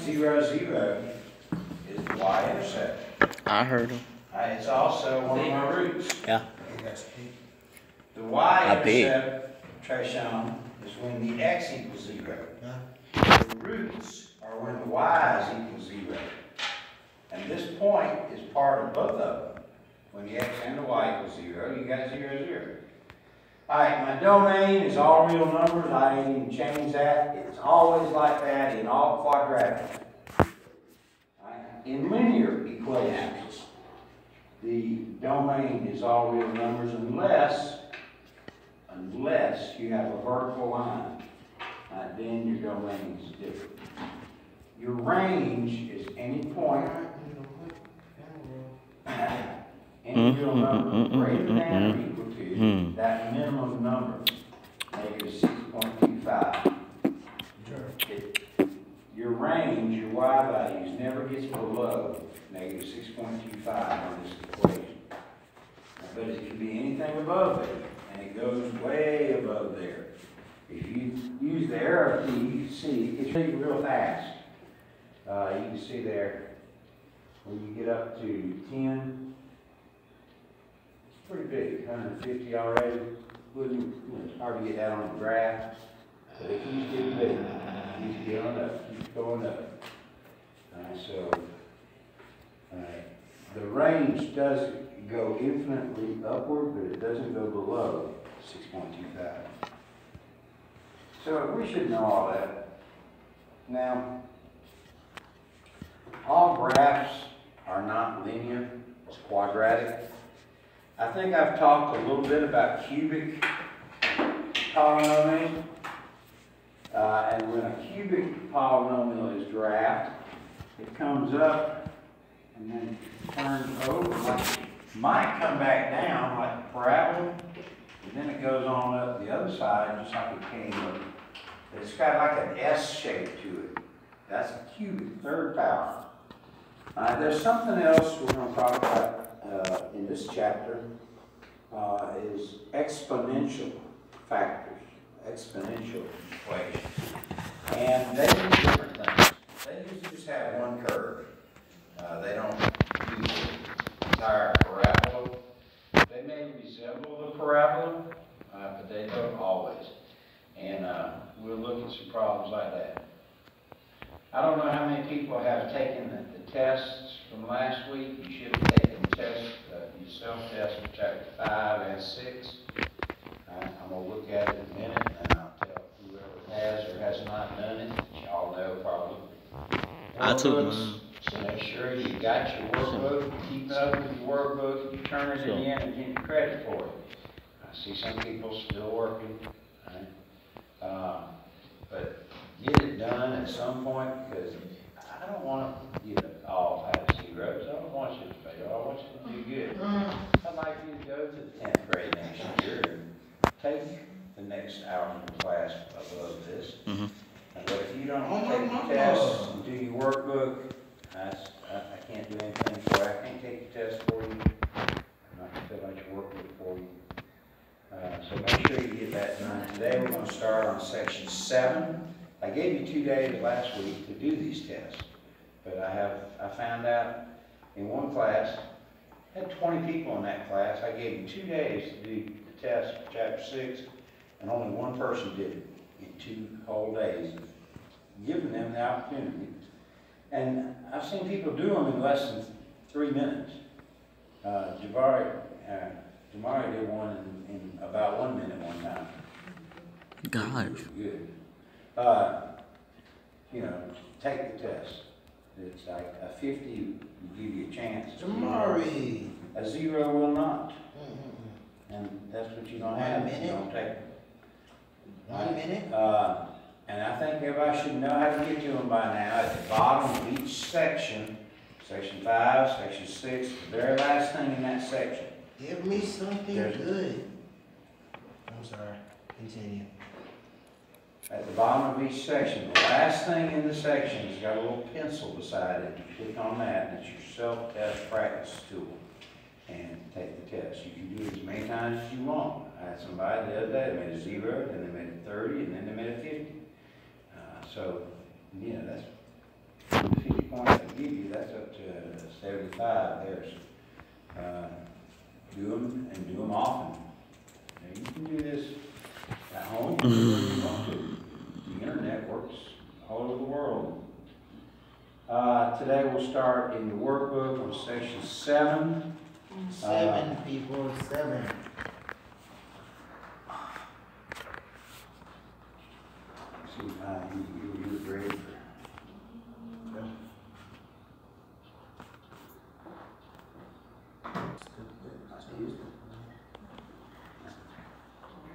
0, is the y-intercept. I heard him. It's also one of my roots. Yeah. The y-intercept, Trayshawn, is when the x equals 0. The roots are when the y is equal 0. And this point is part of both of them. When the x and the y equals 0, you got 0, 0. Alright, my domain is all real numbers. I ain't even change that. It's always like that in all quadratics. In linear equations, the domain is all real numbers unless you have a vertical line. Then your domain is different. Your range is any point, any real number greater than or equal to that minimum number, -6.25. Your range, your y values, never gets below -6.25 on this equation. But it can be anything above it, and it goes way above there. If you use the arrow key, you can see it's really real fast. You can see there when you get up to 10. It's pretty big, 150 already. It's hard to get that on the graph, but it keeps getting big. It keeps going up, keeps going up. The range does go infinitely upward, but it doesn't go below 6.25. So we should know all that. Now, all graphs are not linear, it's quadratic. I think I've talked a little bit about cubic polynomials. And when a cubic polynomial is graphed, it comes up and then turns over, might come back down like a parabola, and then it goes on up the other side just like it came up. It's got like an S shape to it. That's a cubic, third power. There's something else we're going to talk about in this chapter, is exponential factors, exponential equations. And they do different things. They usually just have one curve. They don't use the entire parabola. They may resemble the parabola, but they don't always. And we'll look at some problems like that. I don't know how many people have taken the tests from last week. You should have taken the test, your self-test for chapter 5 and 6. I'm going to look at it in a minute, and I'll tell whoever has or has not done it. Y'all know probably. I took mine. So make sure you got your workbook, keep up with your workbook, you turn it in and get credit for it. I see some people still working, right? But get it done at some point, because I don't want you to all have zeros. I don't want you to fail. I want you to do good. I'd like you to go to the 10th grade next year and take the next hour of class above this. But if you don't take the test and do your workbook, I can't do anything for you. I can't take the test for you. I'm not going to fill out your workbook for you. So make sure you get that done. Today we're going to start on section 7. I gave you 2 days last week to do these tests, but I found out in one class, I had 20 people in that class. I gave you 2 days to do the test for chapter 6, and only one person did it in 2 whole days, giving them the opportunity. And I've seen people do them in less than 3 minutes. Jamari did one in about 1 minute one time. Gosh. Good. Take the test. It's like a 50 will give you a chance. Jamari. A 0 will not. And that's what you don't have. You don't take it. 1 minute? And I think everybody should know how to get to them by now. At the bottom of each section, section 5, section 6, the very last thing in that section. Give me something good. I'm sorry. Continue. At the bottom of each section, the last thing in the section has got a little pencil beside it. You click on that, and it's your self-test practice tool. And take the test. You can do it as many times as you want. I had somebody the other day that made a 0, then they made a 30, and then they made a 50. So, that's 75, there's, do them and do them often. Now, you can do this at home, you can do where you want to. The internet works all over the world. Today we'll start in the workbook on section 7. 7 people, 7. See, you're great.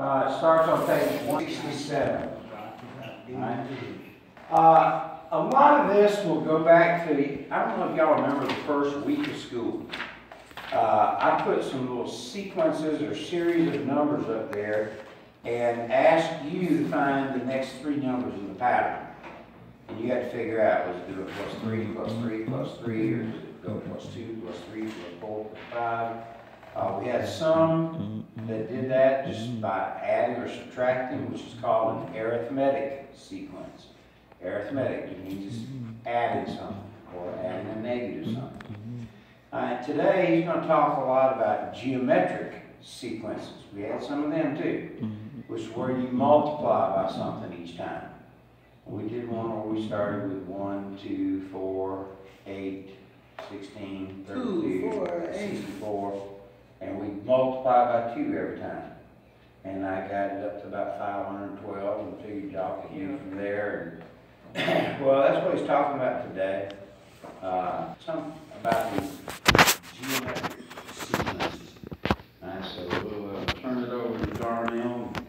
It starts on page 167. Right? A lot of this will go back to, I don't know if y'all remember the first week of school. I put some little sequences or series of numbers up there and asked you to find the next 3 numbers in the pattern. And you had to figure out, was it do it plus 3, plus 3, plus 3, or does it go plus 2, plus 3, plus 4, plus 5? We had some that did that just by adding or subtracting, which is called an arithmetic sequence. Arithmetic, it means it's adding something or adding a negative something. Today, he's going to talk a lot about geometric sequences. We had some of them too, which is where you multiply by something each time. We did one where we started with 1, 2, 4, 8, 16, 32, 64, and we multiplied by 2 every time. And I got it up to about 512 and figured y'all could use from there. And well, that's what he's talking about today. Some about the geometric sequences. Alright, so we'll turn it over to Darnell and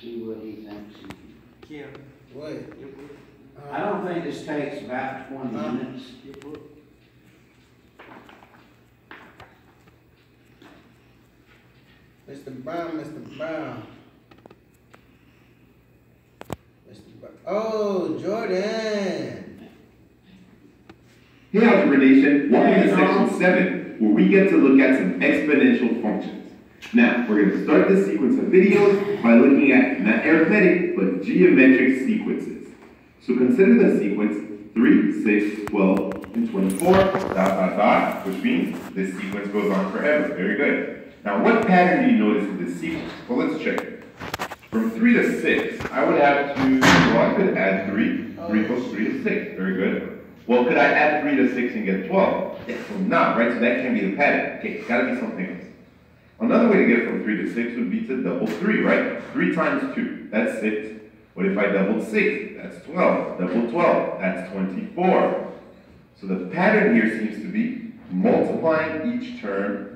see what he thinks. Yeah. What? I don't think this takes about 20 minutes. Mr. Brown, Mr. Brown. Mr. Brown. Oh, Jordan. Hey, Algebra Nation, welcome to section 7, where we get to look at some exponential functions. Now, we're going to start this sequence of videos by looking at not arithmetic, but geometric sequences. So consider the sequence 3, 6, 12, and 24, ... which means this sequence goes on forever. Very good. Now, what pattern do you notice in this sequence? Well, let's check it. From 3 to 6, I would have to, well, I could add 3. 3 plus 3 is 6. Very good. Well, could I add 3 to 6 and get 12? Yes, well, not, right? So that can't be the pattern. Okay, it's got to be something else. Another way to get from 3 to 6 would be to double 3, right? 3 times 2, that's 6. What if I doubled 6? That's 12. Double 12, that's 24. So the pattern here seems to be multiplying each term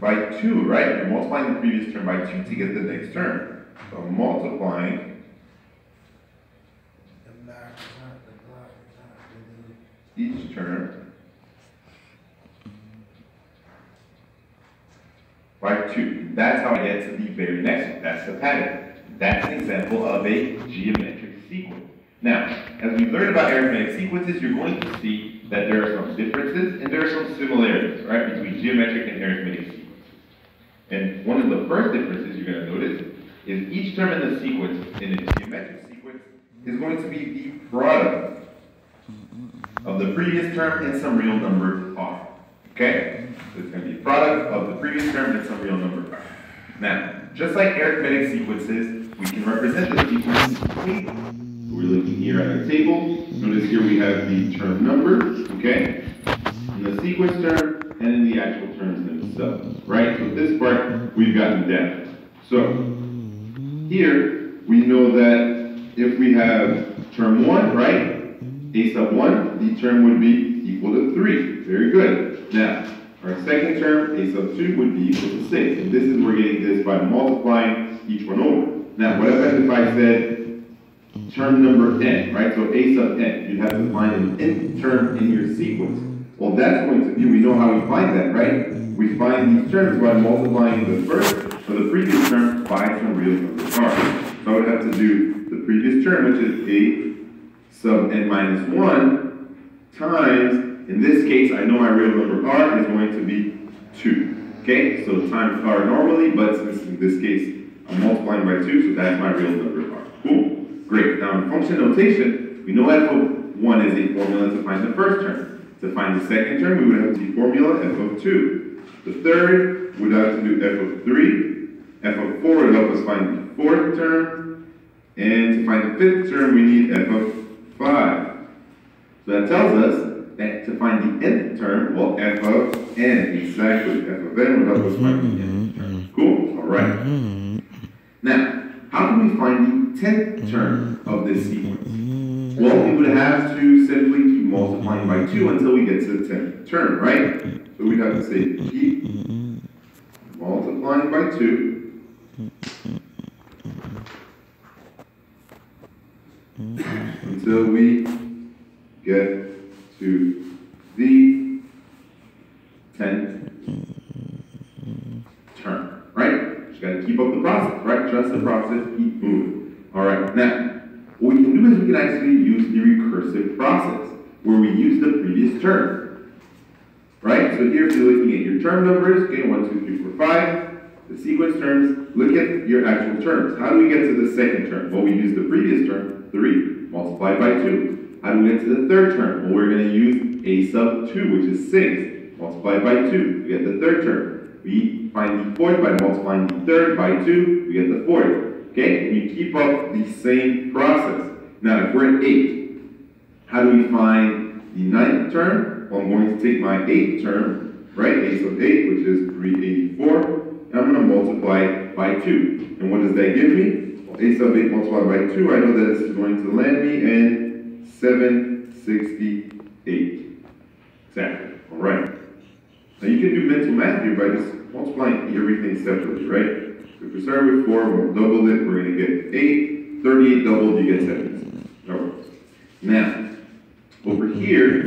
by 2, right? You're multiplying the previous term by 2 to get the next term. So multiplying each term by 2. That's how I get to the very next one. That's the pattern. That's an example of a geometric sequence. Now, as we learn about arithmetic sequences, you're going to see that there are some differences and there are some similarities, right, between geometric and arithmetic sequences. And one of the first differences you're going to notice is each term in the sequence, in a geometric sequence, is going to be the product of the previous term and some real number r. Okay? So it's going to be a product of the previous term and some real number r. Now, just like arithmetic sequences, we can represent the sequence in a table. So we're looking here at a table. Notice here we have the term numbers, okay? In the sequence term and in the actual terms themselves, right? So this part we've gotten down. So here we know that if we have term 1, right? A sub 1, the term would be equal to 3. Very good. Now, our second term, a sub 2, would be equal to 6. And this is, we're getting this by multiplying each one over. Now, what happens if I said term number n, right? So a sub n, you'd have to find an nth term in your sequence. Well, that's going to be, we know how we find that, right? We find these terms by multiplying the first, or the previous term, by some real number r. So I would have to do the previous term, which is a sub n minus 1 times, in this case, I know my real number r is going to be 2. Okay, so times r normally, but since in this case, I'm multiplying by 2, so that's my real number r. Cool? Great. Now in function notation, we know how to 1 is a formula to find the first term. To find the second term, we would have to do formula f of 2. The third, we would have to do f of 3. F of 4 would help us find the fourth term. And to find the fifth term, we need f of 5. So that tells us that to find the nth term, well, f of n, exactly. F of n would help us find the nth term. Cool? All right. Now, how can we find the 10th term of this sequence? Well, we would have to simply keep multiplying by 2 until we get to the 10th term, right? So we'd have to say keep multiplying by 2 until we get to the 10th term, right? Just gotta keep up the process, right? Trust the process, keep moving. All right, now, what we can do is we can actually use the recursive process, where we use the previous term, right? So here, if you're looking at your term numbers, okay, 1, 2, 3, 4, 5, the sequence terms, look at your actual terms. How do we get to the second term? Well, we use the previous term, 3, multiplied by 2. How do we get to the third term? Well, we're going to use a sub 2, which is 6, multiplied by 2. We get the third term. We find the fourth by multiplying the third by 2. We get the fourth. Okay? And you keep up the same process. Now, if we're at 8, how do we find the ninth term? Well, I'm going to take my 8th term, right? A sub 8, which is 384. And I'm going to multiply it by 2. And what does that give me? Well, a sub 8 multiplied by 2, I know that this is going to land me in 768. Exactly. All right. Now you can do mental math here by just multiplying everything separately, right? So if we start with 4, we'll double it, we're going to get 8. 38 doubled, you get 70. All right. Now, over here,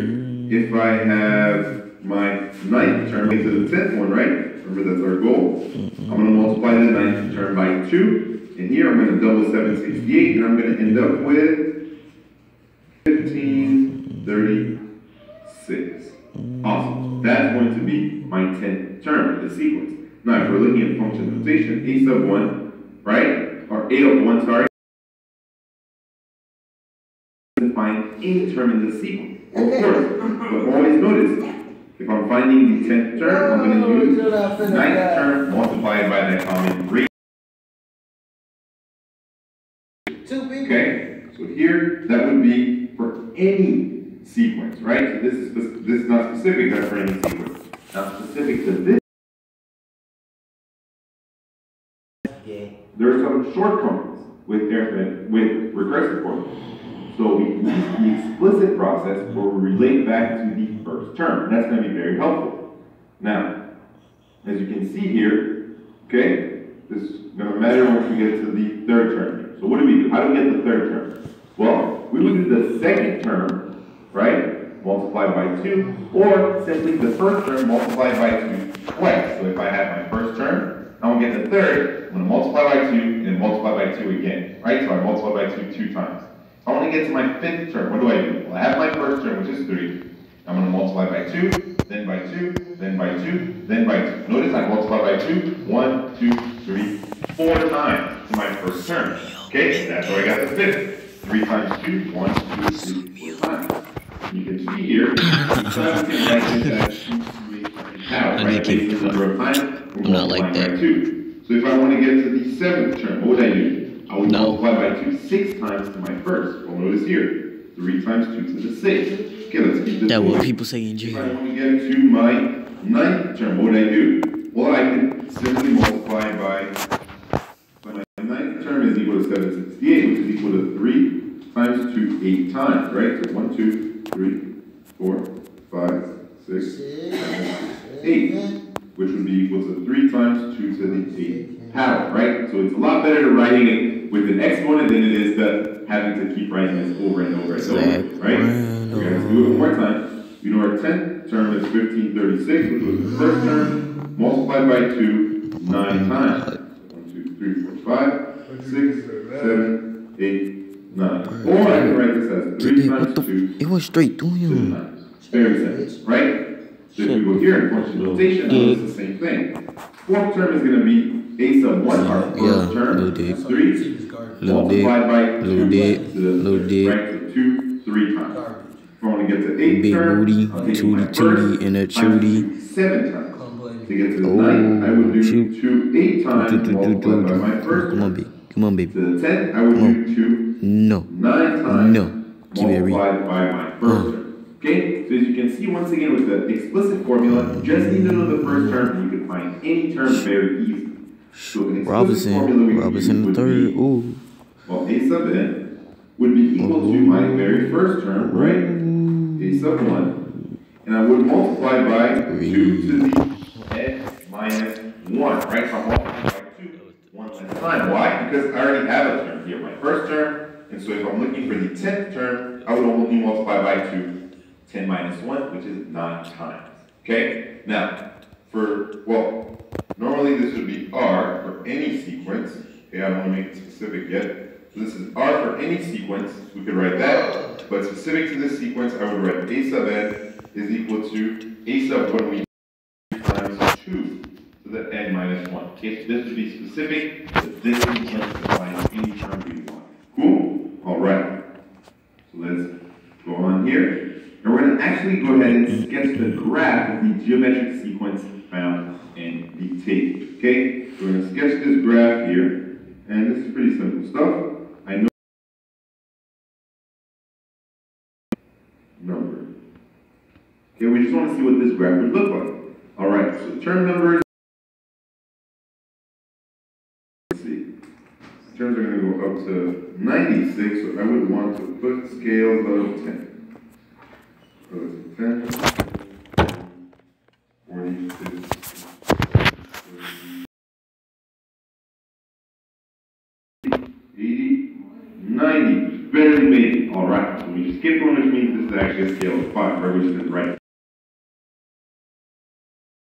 if I have my 9th term into the 10th one, right? Remember, that's our goal. I'm going to multiply the 9th term by 2. And here, I'm going to double 768, and I'm going to end up with 1536. Awesome. That's going to be my 10th term in the sequence. Now, if we're looking at function notation, a sub 1, right? Or a of 1, sorry. Find any term in the sequence. Of course, but always notice, if I'm finding the 10th term, I'm going to use 9th term multiplied by that common rate. Okay, so here, that would be for any sequence, right? So this is not specific, that's for any sequence. Now specific to this, there are some shortcomings with recursive formulas. So we use the explicit process where we relate back to the first term. That's going to be very helpful. Now, as you can see here, okay, this is going to matter once we get to the third term. So what do we do? How do we get the third term? Well, we would do the second term, right, multiplied by 2, or simply the first term multiplied by 2 twice. So if I have my first term, I'm going to get the third, I'm going to multiply by 2, and then multiply by 2 again, right? So I multiply by 2 times. I want to get to my 5th term. What do I do? Well, I have my first term, which is 3. I'm going to multiply by 2, then by 2, then by 2, then by 2. Notice I multiply by 2, 1, 2, 3, 4 times to my first term. Okay, that's how I got the 5th. 3 times 2, 1, 2, 3, 4 times. You can see here, I need to keep up. I'm not like that. So if I want to get to the 7th term, what would I do? I would multiply by 2 6 times to my first. Well, notice here, 3 times 2 to the 6th. Okay, let's keep this. That's what people say in jail. If I want to get to my 9th term, what would I do? Well, I can simply multiply by my 9th term is equal to 768, which is equal to 3 times 2 8 times, right? So 1, 2, 3, 4, 5, 6, 7, 8, which would be equal to 3 times 2 to the 8th power, right? So it's a lot better to writing it with an exponent than it is to having to keep writing this over and over and over, right? Okay, let's do it one more time. You know our 10th term is 1536, which was the first term, multiplied by 2 9 times. 1, 2, 3, 4, 5, 6, 7, 8, 9. Or I can write this as 3 times 2 It was straight through him. Very simple, right? So if we go here in function notation, it's the same thing. 4th term is going to be a sub 1, our first term, is 3, multiplied by 2 to the 3rd, right? So 2 to 3 times. Garbage. If I want to get to 8 Big turns, booty, I'll take tootie my tootie, first and a times chootie. 7 times. Come play. To get to the Oh, 9th, I would do shoot. 2 8 times multiplied by my first Come on, term. baby. Come on, baby. To the 10th, I would Come on. do 2 No. 9 times No. Give me a read. multiplied by my first term. Okay, so as you can see once again with the explicit formula, you just need to know the first term and you can find any term very easily. So an explicit formula we Robinson use the would third. be, Ooh. well, a sub n would be equal to my very first term, right? A sub 1. And I would multiply by 2 to the n minus 1, right? So I'm multiplying by 2 one less time. Why? Because I already have a term here, my first term. And so if I'm looking for the 10th term, I would only multiply by 2, 10 minus 1, which is 9 times. Okay? Now, normally this would be R for any sequence. Okay, I don't want to make it specific yet. So this is R for any sequence. We could write that. But specific to this sequence, I would write A sub n is equal to A sub 1 we times 2 to the n minus 1. Okay, so this would be specific to this sequence to find any term we want. Cool? Alright. So let's go on here. And we're going to actually go ahead and sketch the graph of the geometric sequence found in the table. Okay? So we're going to sketch this graph here. And this is pretty simple stuff. I know number. Okay, we just want to see what this graph would look like. Alright, so term numbers. Let's see. Terms are going to go up to 96, so I would want to put scales of 10. So it's 10, 46, 80, 90. Barely made it. Alright, so we just skipped one, which means this is actually a scale of 5, right? Which is right.